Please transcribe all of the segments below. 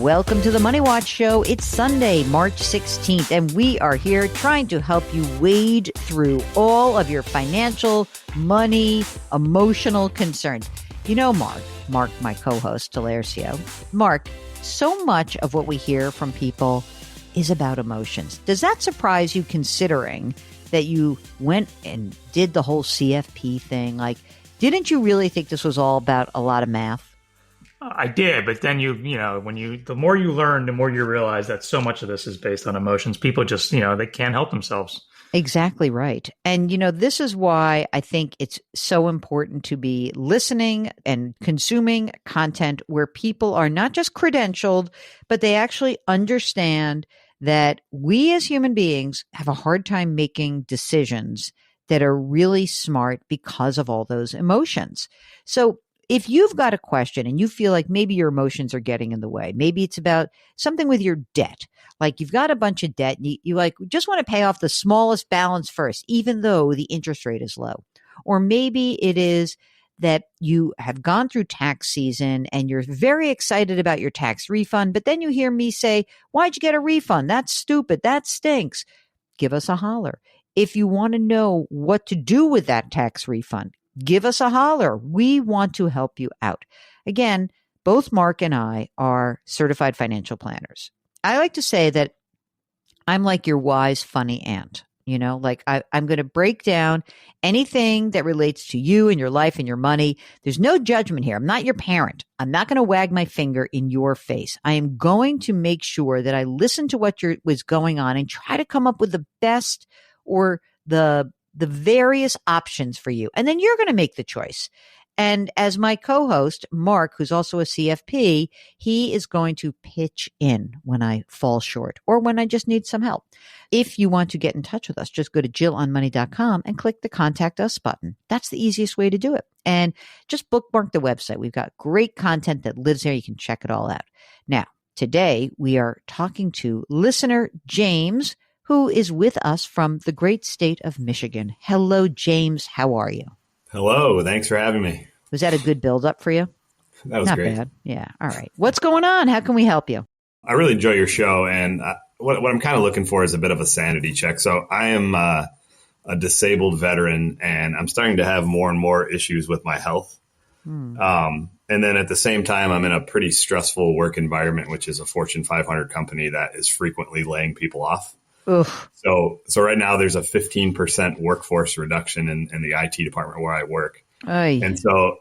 Welcome to the Money Watch Show. It's Sunday, March 16th, and we are here trying to help you wade through all of your financial, money, emotional concerns. You know, Mark, my co-host, Delarcio. Mark, so much of what we hear from people is about emotions. Does that surprise you, considering that you went and did the whole CFP thing? Like, didn't you really think this was all about a lot of math? I did, but then the more you learn, the more you realize that so much of this is based on emotions. People just, they can't help themselves. Exactly right. And, this is why I think it's so important to be listening and consuming content where people are not just credentialed, but they actually understand that we as human beings have a hard time making decisions that are really smart because of all those emotions. So if you've got a question and you feel like maybe your emotions are getting in the way, maybe it's about something with your debt, like you've got a bunch of debt and you like just want to pay off the smallest balance first, even though the interest rate is low. Or maybe it is that you have gone through tax season and you're very excited about your tax refund, but then you hear me say, why'd you get a refund? That's stupid. That stinks. Give us a holler. If you want to know what to do with that tax refund, give us a holler. We want to help you out. Again, both Mark and I are certified financial planners. I like to say that I'm like your wise, funny aunt. I'm going to break down anything that relates to you and your life and your money. There's no judgment here. I'm not your parent. I'm not going to wag my finger in your face. I am going to make sure that I listen to what was going on and try to come up with the best or the various options for you. And then you're going to make the choice. And as my co-host, Mark, who's also a CFP, he is going to pitch in when I fall short or when I just need some help. If you want to get in touch with us, just go to jillonmoney.com and click the Contact Us button. That's the easiest way to do it. And just bookmark the website. We've got great content that lives there. You can check it all out. Now, today we are talking to listener James, who is with us from the great state of Michigan. Hello, James. How are you? Hello. Thanks for having me. Was that a good build-up for you? That was Not great. Bad. Yeah. All right. What's going on? How can we help you? I really enjoy your show. And what I'm kind of looking for is a bit of a sanity check. So I am a disabled veteran, and I'm starting to have more and more issues with my health. And then at the same time, I'm in a pretty stressful work environment, which is a Fortune 500 company that is frequently laying people off. Oof. So right now there's a 15% workforce reduction in the IT department where I work. Oy. And so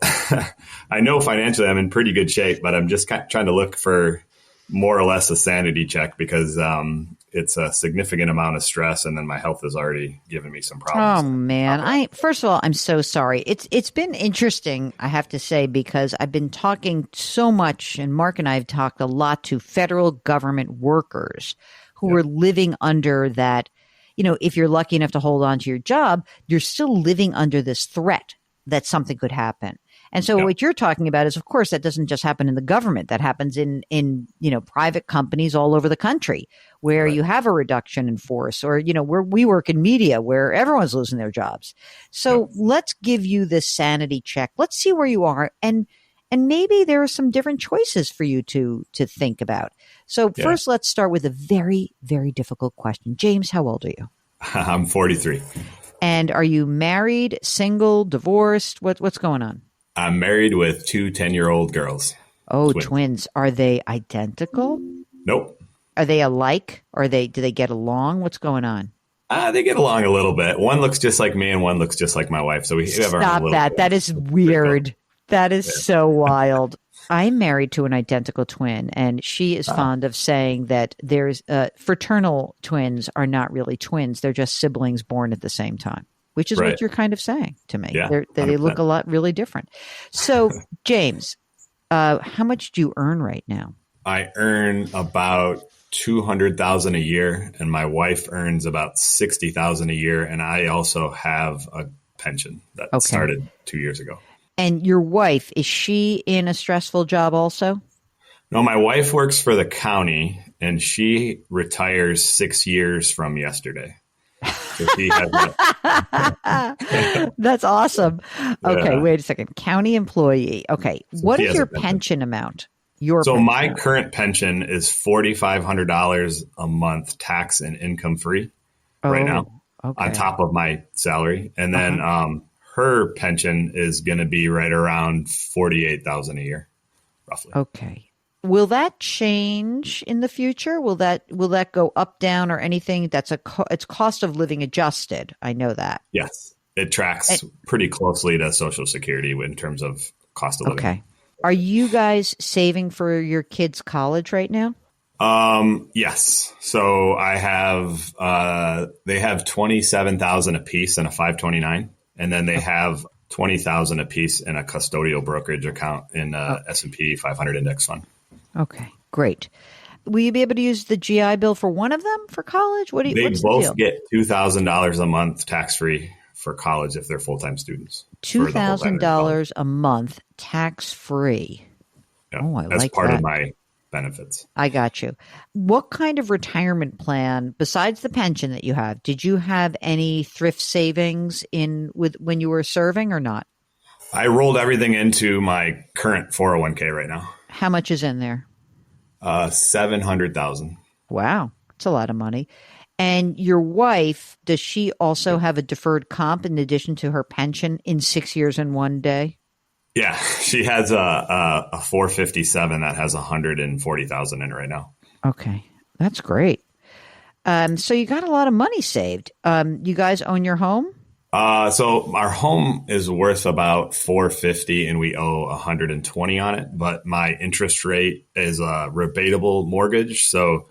I know financially I'm in pretty good shape, but I'm just trying to look for more or less a sanity check because it's a significant amount of stress. And then my health has already given me some problems. Oh, man. First of all, I'm so sorry. It's been interesting, I have to say, because I've been talking so much, and Mark and I have talked a lot to federal government workers who are living under that, if you're lucky enough to hold on to your job, you're still living under this threat that something could happen. And so what you're talking about is, of course, that doesn't just happen in the government. That happens in private companies all over the country where you have a reduction in force, or, where we work in media where everyone's losing their jobs. So let's give you this sanity check. Let's see where you are. And maybe there are some different choices for you to think about. So first, let's start with a very, very difficult question. James, how old are you? I'm 43. And are you married, single, divorced? What's going on? I'm married with two 10-year-old girls. Oh, twins. Are they identical? Nope. Are they alike? Do they get along? What's going on? They get along a little bit. One looks just like me and one looks just like my wife. So we have our Stop little that. That is weird. That is so wild. I'm married to an identical twin, and she is fond of saying that there's fraternal twins are not really twins. They're just siblings born at the same time, which is what you're kind of saying to me. Yeah, they look a lot really different. So, James, how much do you earn right now? I earn about $200,000 a year, and my wife earns about $60,000 a year, and I also have a pension that started 2 years ago. And your wife, is she in a stressful job also? No, my wife works for the county, and she retires 6 years from yesterday. So she has That's awesome. Okay, wait a second. County employee. Okay. What is your pension amount? So my current pension is $4,500 a month, tax and income free right now, on top of my salary. And then her pension is going to be right around $48,000 a year, roughly. Okay. Will that change in the future? Will that go up, down, or anything? It's cost of living adjusted. I know that. Yes, it tracks pretty closely to Social Security in terms of cost of living. Okay. Are you guys saving for your kids' college right now? Yes. So I have they have 27,000 apiece in a 529, and then they have 20,000 apiece in a custodial brokerage account in S&P 500 index fund. Okay, great. Will you be able to use the GI Bill for one of them for college? What's They the both deal? get $2,000 a month tax free for college if they're full-time students. $2,000 a month tax free. Yeah, Oh, I that's like part that. of my benefits. I got you. What kind of retirement plan, besides the pension that you have, did you have any thrift savings when you were serving or not? I rolled everything into my current 401k right now. How much is in there? 700,000. Wow, that's a lot of money. And your wife, does she also have a deferred comp in addition to her pension in 6 years and 1 day? Yeah, she has a 457 that has 140,000 in it right now. Okay, that's great. So you got a lot of money saved. You guys own your home? So our home is worth about 450 and we owe 120 on it, but my interest rate is a rebatable mortgage. So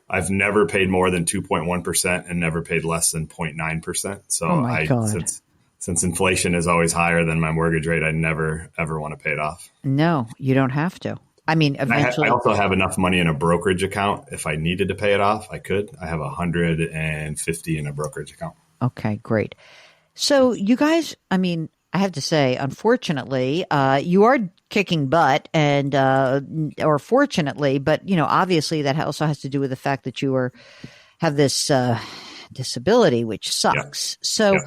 I've never paid more than 2.1% and never paid less than 0.9%. So oh my God. Since inflation is always higher than my mortgage rate, I never ever want to pay it off. No, you don't have to. I mean, eventually. I also have enough money in a brokerage account. If I needed to pay it off, I could. I have 150 in a brokerage account. Okay, great. So you guys, I mean, I have to say, unfortunately, you are kicking butt and, or fortunately, but obviously that also has to do with the fact that you have this, disability, which sucks. Yeah. So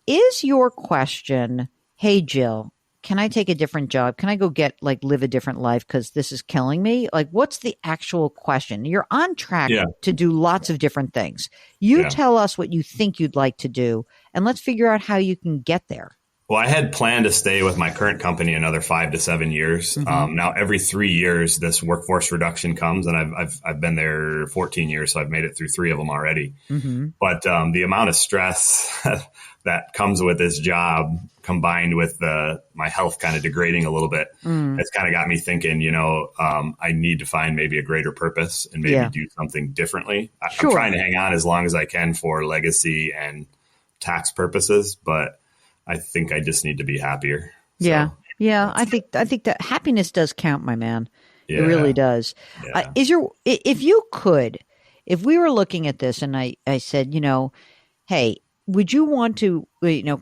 is your question, hey, Jill, can I take a different job? Can I go live a different life? Cause this is killing me. Like, what's the actual question? You're on track to do lots of different things. You tell us what you think you'd like to do and let's figure out how you can get there. Well, I had planned to stay with my current company another 5 to 7 years. Mm-hmm. Now, every 3 years, this workforce reduction comes, and I've been there 14 years, so I've made it through 3 of them already. Mm-hmm. But the amount of stress that comes with this job, combined with my health kind of degrading a little bit, it's kind of got me thinking. I need to find maybe a greater purpose and maybe do something differently. I'm trying to hang on as long as I can for legacy and tax purposes, but I think I just need to be happier. Yeah. So, yeah. I think that happiness does count, my man. Yeah. It really does. Yeah. If we were looking at this and I said, hey, would you want to,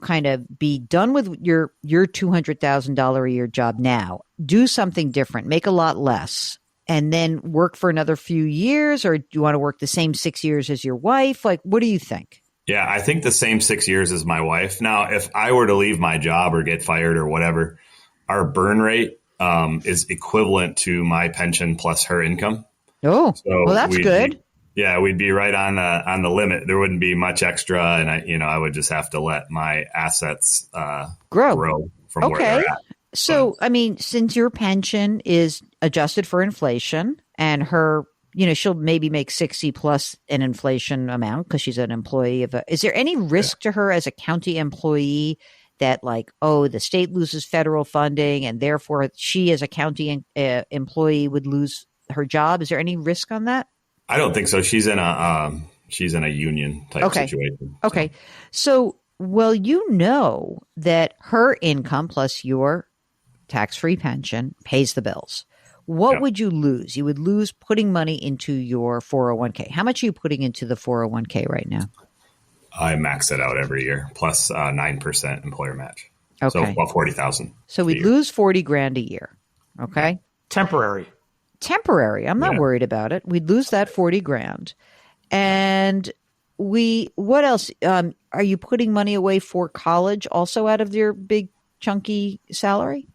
kind of be done with your $200,000 a year job now, do something different, make a lot less, and then work for another few years? Or do you want to work the same 6 years as your wife? Like, what do you think? Yeah, I think the same 6 years as my wife. Now, if I were to leave my job or get fired or whatever, our burn rate is equivalent to my pension plus her income. Oh, so well, that's good. We'd be right on the limit. There wouldn't be much extra, and I would just have to let my assets grow from where they're at. So, I mean, since your pension is adjusted for inflation and her, she'll maybe make 60 plus an inflation amount because she's an employee is there any risk to her as a county employee that the state loses federal funding and therefore she as a county employee would lose her job? Is there any risk on that? I don't think so. She's in a union type situation. Okay. So, that her income plus your tax-free pension pays the bills. What would you lose? You would lose putting money into your 401k. How much are you putting into the 401k right now? I max it out every year plus 9% employer match. Okay. So about 40,000. So we'd lose 40 grand a year. Okay. Temporary. I'm not worried about it. We'd lose that 40 grand. And what else? Are you putting money away for college also out of your big chunky salary?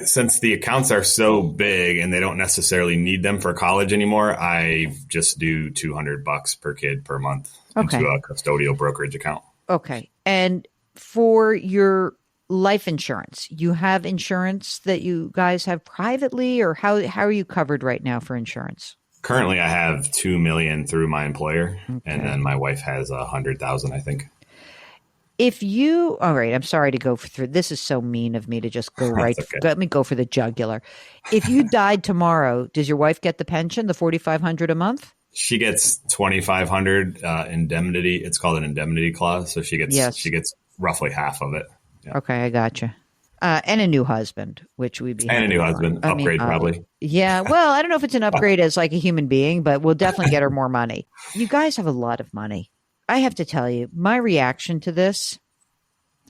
Since the accounts are so big and they don't necessarily need them for college anymore, I just do $200 per kid per month into a custodial brokerage account. Okay. And for your life insurance, you have insurance that you guys have privately, or how are you covered right now for insurance? Currently, I have $2 million through my employer, Okay. and then my wife has $100,000, I think. All right, I'm sorry to go through. This is so mean of me to just go right. Okay. Let me go for the jugular. If you died tomorrow, does your wife get the pension, the $4,500 a month? She gets $2,500 indemnity. It's called an indemnity clause, so she gets roughly half of it. Yeah. Okay, I gotcha. And a new husband, which we'd be. And a new husband. Upgrade, probably. Yeah. Well, I don't know if it's an upgrade as like a human being, but we'll definitely get her more money. You guys have a lot of money. I have to tell you, my reaction to this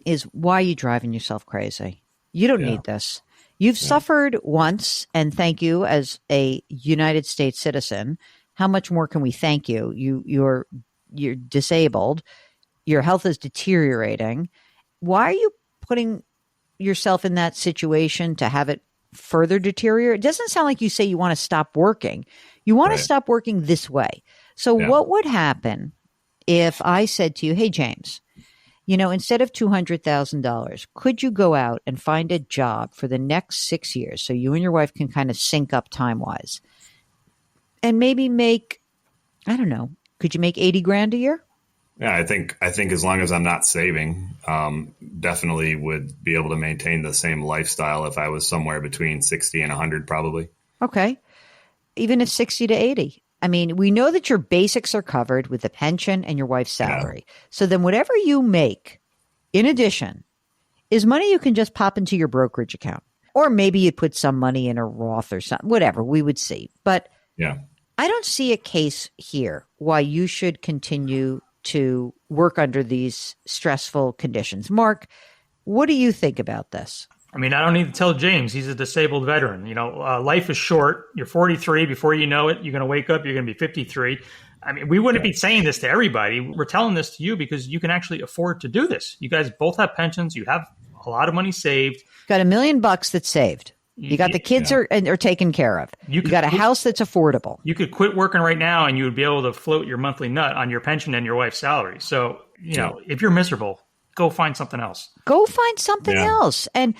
is, why are you driving yourself crazy? You don't need this. You've suffered once, and thank you as a United States citizen. How much more can we thank you? You're disabled. Your health is deteriorating. Why are you putting yourself in that situation to have it further deteriorate? It doesn't sound like you say you want to stop working. You want to stop working this way. So what would happen if I said to you, hey, James, instead of $200,000, could you go out and find a job for the next 6 years so you and your wife can kind of sync up time-wise and maybe make, I don't know, could you make 80 grand a year? Yeah, I think as long as I'm not saving, definitely would be able to maintain the same lifestyle if I was somewhere between 60 and 100 probably. Okay. Even if 60 to 80. I mean, we know that your basics are covered with the pension and your wife's salary. Yeah. So then whatever you make, in addition, is money you can just pop into your brokerage account. Or maybe you put some money in a Roth or something, whatever, we would see. But I don't see a case here why you should continue to work under these stressful conditions. Mark, what do you think about this? I mean, I don't need to tell James. He's a disabled veteran. Life is short. You're 43. Before you know it, you're going to wake up. You're going to be 53. I mean, we wouldn't be saying this to everybody. We're telling this to you because you can actually afford to do this. You guys both have pensions. You have a lot of money saved. Got $1 million that's saved. You got the kids are taken care of. You got a house that's affordable. You could quit working right now and you would be able to float your monthly nut on your pension and your wife's salary. So, if you're miserable, go find something else. Go find something else. And,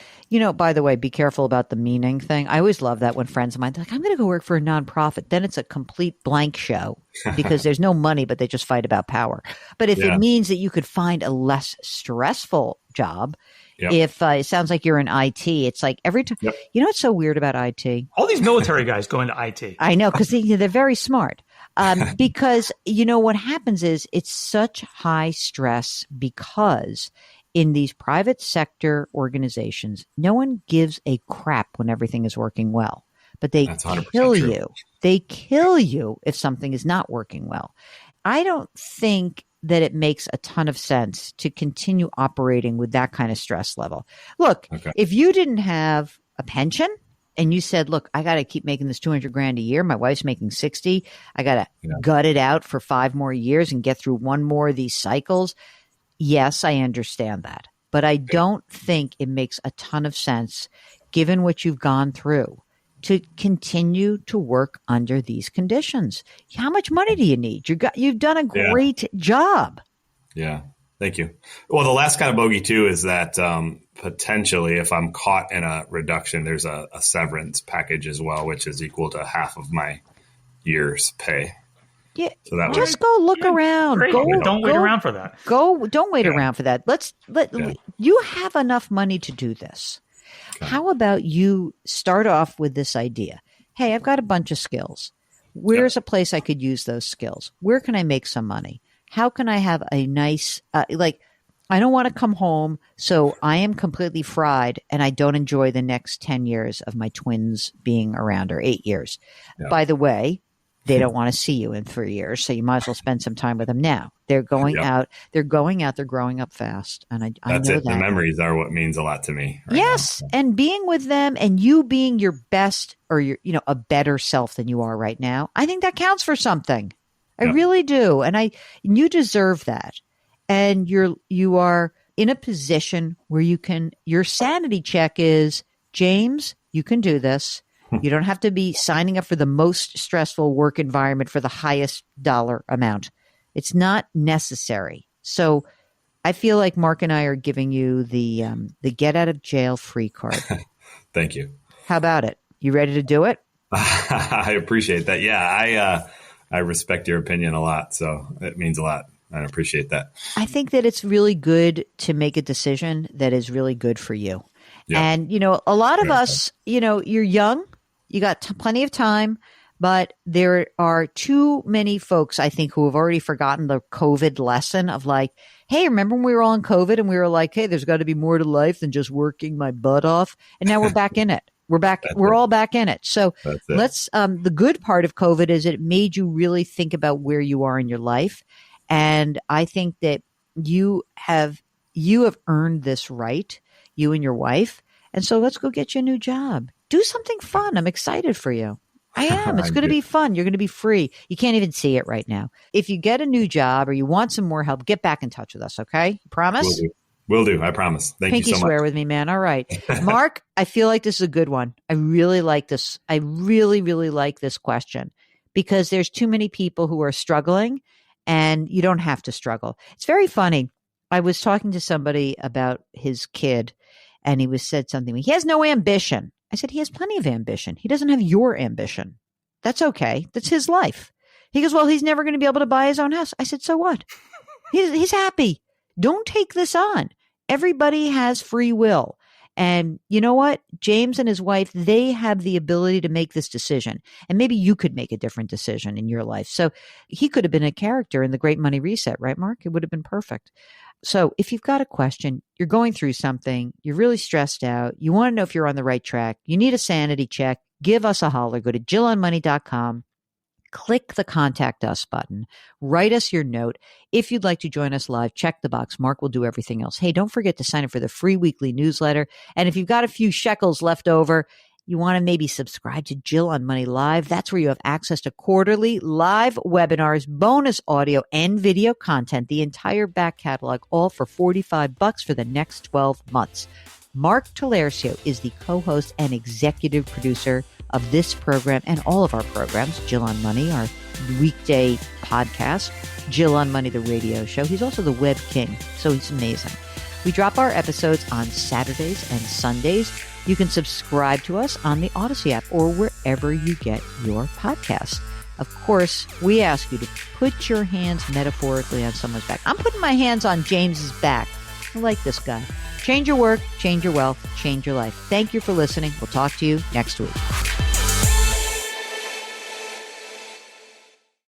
by the way, be careful about the meaning thing. I always love that when friends of mine are like, I'm going to go work for a nonprofit. Then it's a complete blank show because there's no money, but they just fight about power. But if it means that you could find a less stressful job, if it sounds like you're in IT, it's like every time, what's so weird about IT? All these military guys go into IT. I know, because they're very smart. Because, what happens is it's such high stress because in these private sector organizations, no one gives a crap when everything is working well, but they kill you. They kill you if something is not working well. I don't think that it makes a ton of sense to continue operating with that kind of stress level. Look, if you didn't have a pension and you said, look, I got to keep making this 200 grand a year. My wife's making 60. I got to gut it out for 5 more years and get through one more of these cycles. Yes, I understand that. But I don't think it makes a ton of sense, given what you've gone through, to continue to work under these conditions. How much money do you need? You've done a great job. Yeah. Thank you. Well, the last kind of bogey too is that potentially if I'm caught in a reduction, there's a severance package as well, which is equal to half of my year's pay. Yeah, so just go look around. Don't wait around for that. Don't wait around for that. You have enough money to do this. Okay. How about you start off with this idea? Hey, I've got a bunch of skills. Where's a place I could use those skills? Where can I make some money? How can I have a nice, I don't want to come home, so I am completely fried and I don't enjoy the next 10 years of my twins being around, or 8 years. Yeah. By the way, they don't want to see you in 3 years, so you might as well spend some time with them now. They're going out. They're growing up fast. And I That's know it. that. The memories are what means a lot to me. Yes. Now. And being with them and you being your best, or a better self than you are right now, I think that counts for something. I really do. And you deserve that. And you are in a position where your sanity check is James, you can do this. You don't have to be signing up for the most stressful work environment for the highest dollar amount. It's not necessary. So I feel like Mark and I are giving you the get out of jail free card. Thank you. How about it? You ready to do it? I appreciate that. Yeah, I respect your opinion a lot. So it means a lot. I appreciate that. I think that it's really good to make a decision that is really good for you. Yep. And, a lot of us, you're young, you got plenty of time, but there are too many folks, I think, who have already forgotten the COVID lesson of like, hey, remember when we were all in COVID and we were like, hey, there's got to be more to life than just working my butt off. And now we're back in it. We're back. We're all back in it. So let's, the good part of COVID is it made you really think about where you are in your life. And I think that you have earned this right, you and your wife. And so let's go get you a new job. Do something fun. I'm excited for you. I am. It's going to be fun. You're going to be free. You can't even see it right now. If you get a new job or you want some more help, get back in touch with us. Okay? Promise? Will do. I promise. Thank you so much. Pinky swear with me, man. All right. Mark, I feel like this is a good one. I really like this. I really, really like this question because there's too many people who are struggling and you don't have to struggle. It's very funny. I was talking to somebody about his kid and he said something. He has no ambition. I said, he has plenty of ambition. He doesn't have your ambition. That's okay. That's his life. He goes, well, he's never going to be able to buy his own house. I said, so what? He's happy. Don't take this on. Everybody has free will. And you know what? James and his wife, they have the ability to make this decision. And maybe you could make a different decision in your life. So he could have been a character in The Great Money Reset, right, Mark? It would have been perfect. So if you've got a question, you're going through something, you're really stressed out, you want to know if you're on the right track, you need a sanity check, give us a holler. Go to JillOnMoney.com. Click the Contact Us button. Write us your note. If you'd like to join us live, check the box. Mark will do everything else. Hey, don't forget to sign up for the free weekly newsletter. And if you've got a few shekels left over, you want to maybe subscribe to Jill on Money Live. That's where you have access to quarterly live webinars, bonus audio, and video content, the entire back catalog, all for $45 for the next 12 months. Mark Talercio is the co-host and executive producer of this program and all of our programs, Jill on Money, our weekday podcast, Jill on Money, the radio show. He's also the web king, so he's amazing. We drop our episodes on Saturdays and Sundays. You can subscribe to us on the Odyssey app or wherever you get your podcasts. Of course, we ask you to put your hands metaphorically on someone's back. I'm putting my hands on James's back. I like this guy. Change your work, change your wealth, change your life. Thank you for listening. We'll talk to you next week.